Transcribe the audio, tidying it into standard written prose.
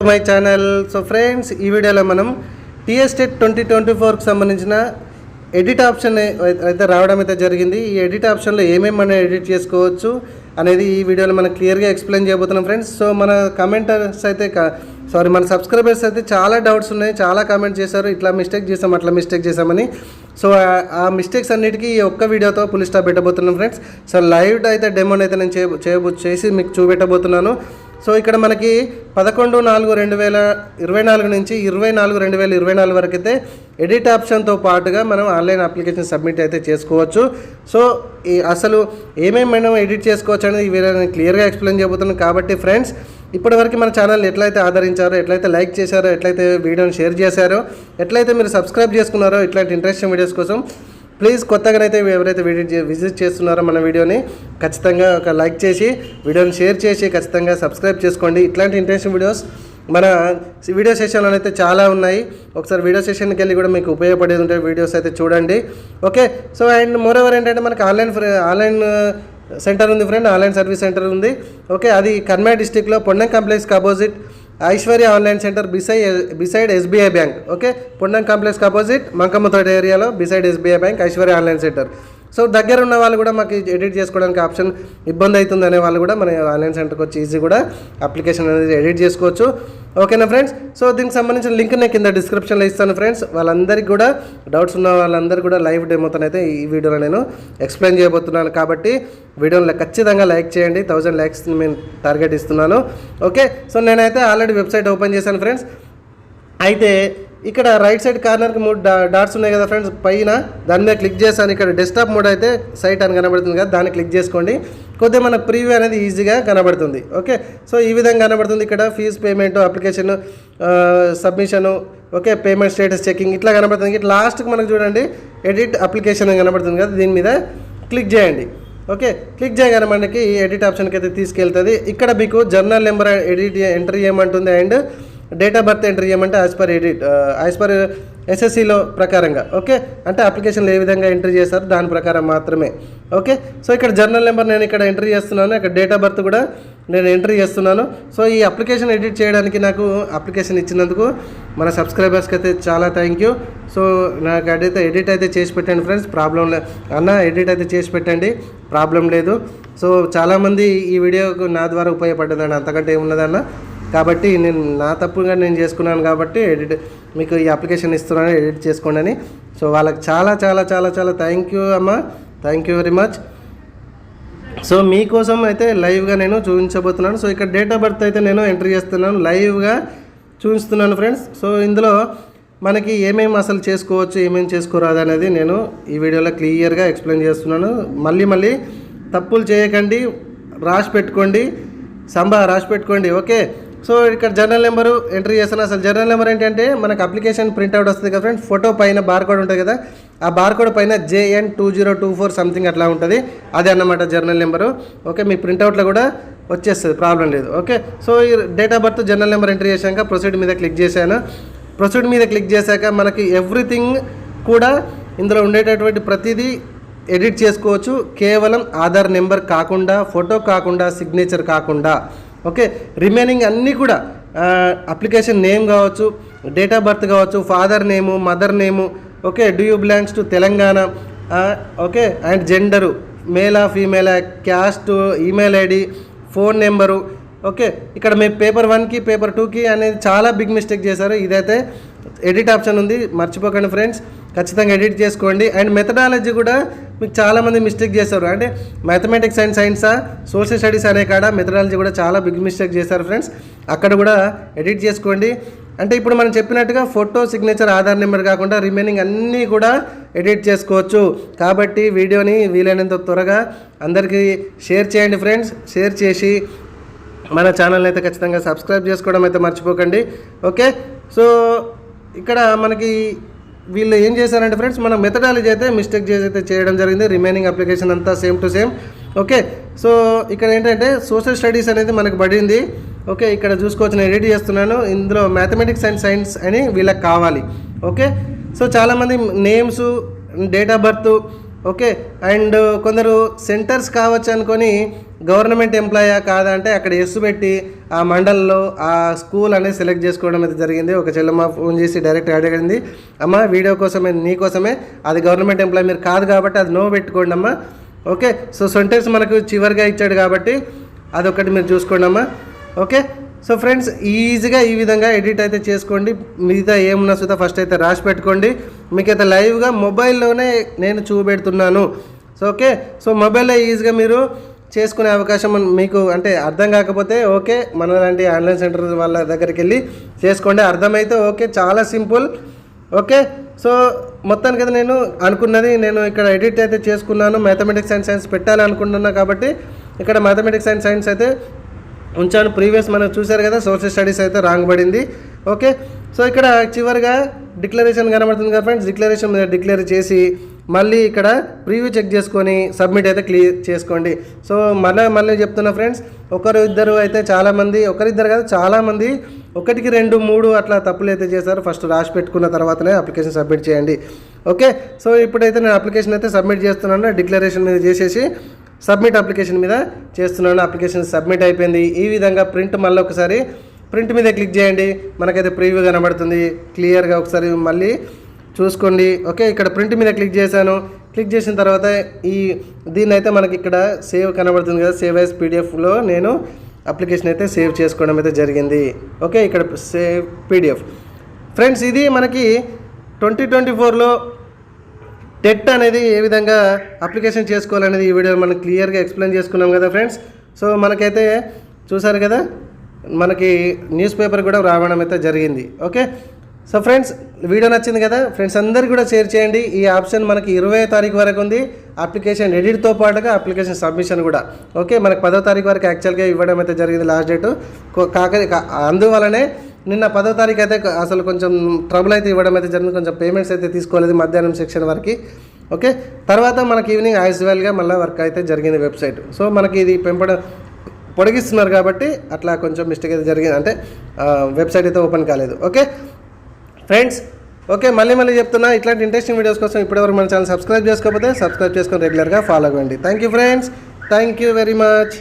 My channel. So friends, ఈ వీడియోలో మనం టీఎస్ టెట్ 2024కి సంబంధించిన ఎడిట్ ఆప్షన్ అయితే రావడం అయితే జరిగింది. ఈ ఎడిట్ ఆప్షన్లో ఏమేమి మనం ఎడిట్ చేసుకోవచ్చు అనేది ఈ వీడియోలో మనం క్లియర్గా ఎక్స్ప్లెయిన్ చేయబోతున్నాం ఫ్రెండ్స్. సో మన కామెంటర్స్ అయితే మన సబ్స్క్రైబర్స్ అయితే చాలా డౌట్స్ ఉన్నాయి, చాలా కామెంట్ చేశారు, ఇట్లా మిస్టేక్ చేసాం అట్లా మిస్టేక్ చేసామని. సో ఆ మిస్టేక్స్ అన్నిటికీ ఈ ఒక్క వీడియోతో ఫుల్ స్టాప్ పెట్టబోతున్నాం ఫ్రెండ్స్. సో లైవ్ అయితే డెమోని అయితే నేను చేసి మీకు చూపెట్టబోతున్నాను. సో ఇక్కడ మనకి 11/4/2024 నుంచి 24/2024 వరకు అయితే ఎడిట్ ఆప్షన్తో పాటుగా మనం ఆన్లైన్ అప్లికేషన్ సబ్మిట్ అయితే చేసుకోవచ్చు. సో అసలు ఏమేమి మనం ఎడిట్ చేసుకోవచ్చు అనేది ఈ వీడియోని క్లియర్గా ఎక్స్ప్లెయిన్ చేయబోతున్నాను. కాబట్టి ఫ్రెండ్స్, ఇప్పటివరకు మన ఛానల్ ఎట్లయితే ఆదరించారో, ఎట్లయితే లైక్ చేశారో, ఎట్లయితే వీడియోని షేర్ చేశారో, ఎట్లయితే మీరు సబ్స్క్రైబ్ చేసుకున్నారో ఇట్లాంటి ఇంట్రెస్టింగ్ వీడియోస్ కోసం ప్లీజ్ కొత్తగానైతే ఎవరైతే విజిట్ చేస్తున్నారో మన వీడియోని ఖచ్చితంగా ఒక లైక్ చేసి వీడియోని షేర్ చేసి ఖచ్చితంగా సబ్స్క్రైబ్ చేసుకోండి. ఇట్లాంటి ఇంట్రెస్టింగ్ వీడియోస్ మన వీడియో సెషన్లో అయితే చాలా ఉన్నాయి. ఒకసారి వీడియో సెషన్కి వెళ్ళి కూడా మీకు ఉపయోగపడేది ఉంటే వీడియోస్ అయితే చూడండి. ఓకే. సో అండ్ మోరోవర్ ఏంటంటే మనకి ఆన్లైన్ సెంటర్ ఉంది ఫ్రెండ్, ఆన్లైన్ సర్వీస్ సెంటర్ ఉంది. ఓకే, అది కన్మా డిస్టిక్లో పొన్నం కాంప్లెక్స్కి opposite Aishwarya online center beside SBI bank. Okay, Ponnam కాంప్లెక్స్కి అపోజిట్ మంకమ్మతోట ఏరియాలో beside SBI bank Aishwarya online center. So దగ్గర ఉన్న వాళ్ళు కూడా మాకు ఎడిట్ చేసుకోవడానికి ఆప్షన్ ఇబ్బంది అవుతుంది అనే వాళ్ళు కూడా మన ఆన్లైన్ సెంటర్కి వచ్చి ఈజీ కూడా అప్లికేషన్ అనేది ఎడిట్ చేసుకోవచ్చు. ఓకేనా ఫ్రెండ్స్? సో దీనికి సంబంధించిన లింక్ నేను కింద డిస్క్రిప్షన్లో ఇస్తాను ఫ్రెండ్స్. వాళ్ళందరికీ కూడా డౌట్స్ ఉన్న వాళ్ళందరికీ కూడా లైవ్ డెమోతో అయితే ఈ వీడియోలో నేను ఎక్స్ప్లెయిన్ చేయబోతున్నాను. కాబట్టి వీడియోని ఖచ్చితంగా లైక్ చేయండి. 1000 లైక్స్ నేను టార్గెట్ ఇస్తున్నాను. ఓకే. సో నేనైతే ఆల్రెడీ వెబ్సైట్ ఓపెన్ చేశాను ఫ్రెండ్స్. అయితే ఇక్కడ రైట్ సైడ్ కార్నర్కి 3 డాట్స్ ఉన్నాయి కదా ఫ్రెండ్స్, పైన దాని మీద క్లిక్ చేశాను. ఇక్కడ డెస్క్టాప్ మోడ్ అయితే సైట్ అని కనబడుతుంది కదా, దాన్ని క్లిక్ చేసుకోండి. కొద్దిగా మనకు ప్రీవ్యూ అనేది ఈజీగా కనబడుతుంది. ఓకే. సో ఈ విధంగా కనబడుతుంది. ఇక్కడ fees payment, application submission, okay, payment status checking ఇట్లా కనబడుతుంది. ఇట్లా లాస్ట్కి మనకు చూడండి ఎడిట్ అప్లికేషన్ అని కనబడుతుంది కదా, దీని మీద క్లిక్ చేయండి. ఓకే, క్లిక్ చేయగానే మనకి ఎడిట్ ఆప్షన్కి అయితే తీసుకెళ్తుంది. ఇక్కడ మీకు జర్నల్ నెంబర్ ఎంటర్ చేయమంటుంది and date of birth enter చేయమంటే యాజ్ పర్ ఎస్ఎస్సిలో ప్రకారంగా. ఓకే, అంటే అప్లికేషన్లో ఏ విధంగా ఎంట్రీ చేస్తారో దాని ప్రకారం మాత్రమే. ఓకే. సో ఇక్కడ జర్నల్ నెంబర్ నేను ఇక్కడ ఎంట్రీ చేస్తున్నాను, ఇక్కడ డేట్ ఆఫ్ బర్త్ కూడా నేను ఎంట్రీ చేస్తున్నాను. సో ఈ అప్లికేషన్ ఎడిట్ చేయడానికి నాకు అప్లికేషన్ ఇచ్చినందుకు మన సబ్స్క్రైబర్స్కి అయితే చాలా థ్యాంక్ యూ. సో నాకు ఎడిట్ అయితే చేసి పెట్టండి ఫ్రెండ్స్, ప్రాబ్లం లేదు అన్న, ఎడిట్ అయితే చేసి పెట్టండి, ప్రాబ్లం లేదు. సో చాలామంది ఈ వీడియోకు నా ద్వారా ఉపయోగపడ్డదన్న, అంతకంటే ఏమున్నదన్న. కాబట్టి నేను నా తప్పుగా నేను చేసుకున్నాను కాబట్టి మీకు ఈ అప్లికేషన్ ఇస్తున్నాను, ఎడిట్ చేసుకోండి అని. సో వాళ్ళకి చాలా చాలా చాలా చాలా థ్యాంక్ యూ అమ్మ, thank you very much. So మీకోసం అయితే లైవ్గా నేను చూపించబోతున్నాను. సో ఇక్కడ డేట్ ఆఫ్ బర్త్ అయితే నేను ఎంట్రీ చేస్తున్నాను, లైవ్గా చూపిస్తున్నాను ఫ్రెండ్స్. సో ఇందులో మనకి ఏమేమి అసలు చేసుకోవచ్చు, ఏమేమి చేసుకోరాదు అనేది నేను ఈ వీడియోలో క్లియర్గా ఎక్స్ప్లెయిన్ చేస్తున్నాను. మళ్ళీ తప్పులు చేయకండి, రాసి పెట్టుకోండి, రాసి పెట్టుకోండి. ఓకే. సో ఇక్కడ జర్నల్ నెంబరు ఎంట్రీ చేస్తాను. అసలు జర్నల్ నెంబర్ ఏంటంటే మనకు అప్లికేషన్ ప్రింట్అవుట్ వస్తుంది కదా ఫ్రెండ్స్, ఫోటో పైన బార్కోడ్ ఉంటుంది కదా, ఆ బార్కోడ్ పైన JN2024 సంథింగ్ అట్లా ఉంటుంది, అదే అన్నమాట జర్నల్ నెంబరు. ఓకే, మీ ప్రింట్అవుట్లో కూడా వచ్చేస్తుంది, ప్రాబ్లం లేదు. ఓకే. సో ఈ date of birth journal number entry చేశాక ప్రొసీడ్ మీద క్లిక్ చేశాను. ప్రొసీడ్ మీద క్లిక్ చేశాక మనకి ఎవ్రీథింగ్ కూడా ఇందులో ఉండేటటువంటి ప్రతిదీ ఎడిట్ చేసుకోవచ్చు, కేవలం ఆధార్ నెంబర్ కాకుండా, ఫోటో కాకుండా, సిగ్నేచర్ కాకుండా. ఓకే, రిమైనింగ్ అన్నీ కూడా అప్లికేషన్ నేమ్ కావచ్చు, డేట్ ఆఫ్ బర్త్ కావచ్చు, father name, mother name, okay, do you belongs to Telangana, okay, and gender, మేలా ఫీమేలా, caste, email ID, phone number. Okay, ఇక్కడ మేము పేపర్ 1కి పేపర్ 2కి అనేది చాలా బిగ్ మిస్టేక్ చేశారు. ఇదైతే ఎడిట్ ఆప్షన్ ఉంది, మర్చిపోకండి ఫ్రెండ్స్, ఖచ్చితంగా ఎడిట్ చేసుకోండి. అండ్ మెథడాలజీ కూడా మీకు చాలామంది మిస్టేక్ చేశారు, అంటే మ్యాథమెటిక్స్ అండ్ సైన్సా, సోషల్ స్టడీస్ అనే కాడ మెథడాలజీ కూడా చాలా బిగ్ మిస్టేక్ చేశారు ఫ్రెండ్స్, అక్కడ కూడా ఎడిట్ చేసుకోండి. అంటే ఇప్పుడు మనం చెప్పినట్టుగా ఫోటో, సిగ్నేచర్, ఆధార్ నెంబర్ కాకుండా రిమైనింగ్ అన్నీ కూడా ఎడిట్ చేసుకోవచ్చు. కాబట్టి వీడియోని వీలైనంత త్వరగా అందరికీ షేర్ చేయండి ఫ్రెండ్స్. షేర్ చేసి మన ఛానల్ని అయితే ఖచ్చితంగా సబ్స్క్రైబ్ చేసుకోవడం అయితే మర్చిపోకండి. ఓకే. సో ఇక్కడ మనకి వీళ్ళు ఏం చేశారంటే ఫ్రెండ్స్, మన మెథడాలజీ అయితే మిస్టేక్ అయితే చేయడం జరిగింది, రిమైనింగ్ అప్లికేషన్ అంతా same to same. Okay. So ఇక్కడ ఏంటంటే సోషల్ స్టడీస్ అనేది మనకు పడింది. ఓకే, ఇక్కడ చూసుకోవచ్చు, నేను ఎడిట్ చేస్తున్నాను. ఇందులో మ్యాథమెటిక్స్ అండ్ సైన్స్ అని వీళ్ళకి కావాలి. ఓకే. సో చాలామంది names, date of birth, okay. And కొందరు సెంటర్స్ కావచ్చు అనుకొని గవర్నమెంట్ ఎంప్లాయా కాదా అంటే అక్కడ ఎస్ పెట్టి ఆ మండల్లో ఆ స్కూల్ అనేది సెలెక్ట్ చేసుకోవడం అయితే జరిగింది. ఒక చెల్లమ్మ ఫోన్ చేసి డైరెక్ట్ అడిగింది, అమ్మ వీడియో కోసమే నీకోసమే, అది గవర్నమెంట్ ఎంప్లాయ్ మీరు కాదు కాబట్టి అది నో పెట్టుకోండి అమ్మా. ఓకే. సో సెంటర్స్ మనకు చివరిగా ఇచ్చాడు కాబట్టి అదొకటి మీరు చూసుకోండి అమ్మా. ఓకే. సో ఫ్రెండ్స్ ఈజీగా ఈ విధంగా ఎడిట్ అయితే చేసుకోండి. మిగతా ఏమున్నా సుతా ఫస్ట్ అయితే రాసి పెట్టుకోండి. మీకైతే లైవ్గా మొబైల్లోనే నేను చూపెడుతున్నాను. So okay. సో మొబైల్లో ఈజీగా మీరు చేసుకునే అవకాశం మీకు అంటే అర్థం కాకపోతే ఓకే మన లాంటి ఆన్లైన్ సెంటర్ వాళ్ళ దగ్గరికి వెళ్ళి చేసుకోండి. అర్థమైతే ఓకే, చాలా సింపుల్. ఓకే. సో మొత్తానికి అయితే నేను అనుకున్నది నేను ఇక్కడ ఎడిట్ అయితే చేసుకున్నాను. మ్యాథమెటిక్స్ అండ్ సైన్స్ పెట్టాలి అనుకుంటున్నా కాబట్టి ఇక్కడ మ్యాథమెటిక్స్ అండ్ సైన్స్ అయితే ఉంచాను. ప్రీవియస్ మనం చూశారు కదా, సోషల్ స్టడీస్ అయితే రాంగ్ పడింది. ఓకే. సో ఇక్కడ చివరిగా డిక్లరేషన్ కనబడుతుంది కదా ఫ్రెండ్స్, డిక్లరేషన్ మీద డిక్లేర్ చేసి మళ్ళీ ఇక్కడ ప్రీవ్యూ చెక్ చేసుకొని సబ్మిట్ అయితే క్లియర్ చేసుకోండి. సో మళ్ళీ చెప్తున్నా ఫ్రెండ్స్, ఒకరు ఇద్దరు అయితే చాలామంది, ఒకరిద్దరు కాదు చాలామంది 1, 2, 3 అట్లా తప్పులు అయితే చేశారు. ఫస్ట్ రాసి పెట్టుకున్న తర్వాతనే అప్లికేషన్ సబ్మిట్ చేయండి. ఓకే. సో ఇప్పుడైతే నేను అప్లికేషన్ అయితే సబ్మిట్ చేస్తున్నాను. డిక్లరేషన్ మీద చేసేసి సబ్మిట్ అప్లికేషన్ మీద చేస్తున్నాను. అప్లికేషన్ సబ్మిట్ అయిపోయింది. ఈ విధంగా ప్రింట్ మళ్ళీ ఒకసారి ప్రింట్ మీద క్లిక్ చేయండి, మనకైతే ప్రీవ్యూ కనబడుతుంది క్లియర్గా. ఒకసారి మళ్ళీ చూసుకోండి. ఓకే. ఇక్కడ ప్రింట్ మీద క్లిక్ చేశాను. క్లిక్ చేసిన తర్వాత దీన్ని అయితే మనకి ఇక్కడ సేవ్ కనబడుతుంది కదా, సేవ్ యాజ్ పీడిఎఫ్లో నేను అప్లికేషన్ అయితే సేవ్ చేసుకోవడం అయితే జరిగింది. ఓకే. ఇక్కడ సేవ్ పీడిఎఫ్. ఫ్రెండ్స్ ఇది మనకి 2024లో టెట్ అనేది ఏ విధంగా అప్లికేషన్ చేసుకోవాలనేది ఈ వీడియో మనం క్లియర్గా ఎక్స్ప్లెయిన్ చేసుకున్నాం కదా ఫ్రెండ్స్. సో మనకైతే చూసారు కదా, మనకి న్యూస్ పేపర్ కూడా రావడం అయితే జరిగింది. ఓకే. సో ఫ్రెండ్స్ వీడియో నచ్చింది కదా ఫ్రెండ్స్, అందరికీ కూడా షేర్ చేయండి. ఈ ఆప్షన్ మనకి 20వ తారీఖు వరకు ఉంది, అప్లికేషన్ ఎడిట్తో పాటుగా అప్లికేషన్ సబ్మిషన్ కూడా. ఓకే. మనకి 10వ తారీఖు వరకు యాక్చువల్గా ఇవ్వడం అయితే జరిగింది లాస్ట్ డేటు. అందువలనే నిన్న 10వ తారీఖు అయితే అసలు కొంచెం ట్రబుల్ అయితే ఇవ్వడం అయితే జరిగింది. కొంచెం పేమెంట్స్ అయితే తీసుకోలేదు మధ్యాహ్నం సెక్షన్ వరకు. ఓకే. తర్వాత మనకి ఈవినింగ్ యాజ్యువల్గా మళ్ళీ వర్క్ అయితే జరిగింది వెబ్సైట్. సో మనకి ఇది పొడిగిస్తున్నారు కాబట్టి అట్లా కొంచెం మిస్టేక్ అయితే జరిగింది, అంటే వెబ్సైట్ అయితే ఓపెన్ కాలేదు. Okay friends. ఓకే. మళ్ళీ చెప్తున్నా, ఇట్లాంటి ఇంట్రెస్టింగ్ వీడియోస్ కోసం ఇప్పటివరకు మన ఛానల్ సబ్స్క్రైబ్ చేసుకోకపోతే సబ్స్క్రైబ్ చేసుకొని రెగ్యులర్గా ఫాలో అవ్వండి. Thank you friends, thank you very much.